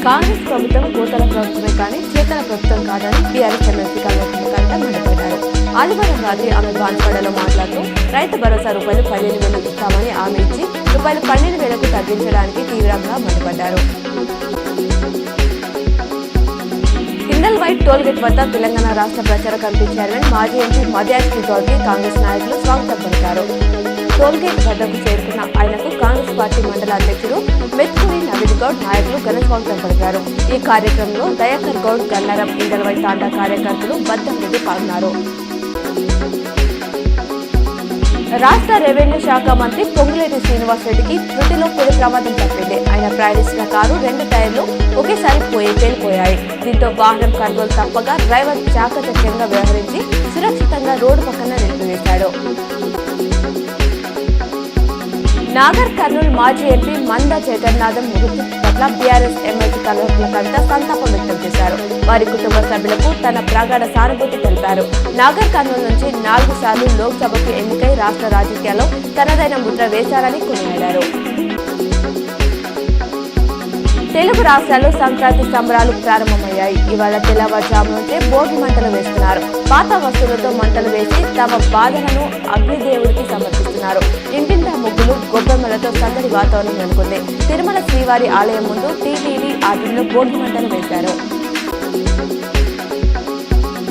కాంగ్రెస్ ప్రభుత్వం కోతల ప్రభుత్వమే కానీ చేతల ప్రభుత్వం కాదని టీఆర్ఎస్ ఎమ్మెల్సీ కవిత మండిపడ్డారు. ఆదివారం రాత్రి ఆమె బాన్స్వాడలో మాట్లాడుతూ రైతు భరోసా రూపాయలు 15,000 ఇస్తామని హామీ ఇచ్చి రూపాయలు 12,000కు తగ్గించడానికి తీవ్రంగా మండిపడ్డారు. కిండల్ వైట్ టోల్గేట్ వద్ద తెలంగాణ రాష్ట్ర ప్రచార కమిటీ చైర్మన్ మాజీ ఎంపీ మధ్యాష్కి గౌడ్కి కాంగ్రెస్ నాయకులు స్వాగతం పలికారు. టోల్గేట్ వద్దకు చేరుకున్న ఆయనకు కాంగ్రెస్ పార్టీ మండల అధ్యక్షుడు మెత్కూరి నవీన్ గౌడ్ నాయకులు ఘన స్వాగతం పలికారు. ఈ కార్యక్రమంలో దయాకర్ గౌడ్, గన్నారం, కిండల్ వైట్ తాండా కార్యకర్తలు బద్దం పాల్గొన్నారు. రాష్ట్ర రెవెన్యూ శాఖ మంత్రి పొంగులేటి శ్రీనివాసరెడ్డికి త్రుటిలో పొడి ప్రమాదం తప్పింది. ఆయన ప్రయాణిస్తున్న కారు 2 టైర్లు ఒకేసారి పేలిపోయాయి. దీంతో వాహనం కంట్రోల్ తప్పగా డ్రైవర్ చాకచక్యంగా వ్యవహరించి సురక్షితంగా రోడ్డు పక్కన నిలిపివేశాడు. నాగర్ కర్నూలు మాజీ ఎంపీ మంద జగన్నాథం మృతి పట్ల బీఆర్ఎస్ ఎమ్మెల్సీ కవిత సంతాపం వ్యక్తం చేశారు. వారి కుటుంబ సభ్యులకు తన ప్రగాఢ సానుభూతి తెలిపారు. నాగర్ కర్నూలు నుంచి 4 సార్లు లోక్సభకు ఎన్నికై రాష్ట్ర రాజకీయాల్లో తనదైన ముద్ర వేశారని కొనియాడారు. తెలుగు రాష్ట్రాల్లో సంక్రాంతి సంబరాలు ప్రారంభమయ్యాయి. ఇవాళ తెల్లవారుజాము నుంచే భోగి మంటలు వేస్తున్నారు. పాత వస్తువులతో మంటలు వేసి తమ బాధలను అగ్నిదేవుడికి సమర్పిస్తున్నారు. ఇంటింటా ముగ్గులు, గొబ్బెమ్మలతో సందడి వాతావరణం నెలకొంది. తిరుమల శ్రీవారి ఆలయం ముందు టీటీడీ ఆటల్లో భోగి మంటలు వేశారు.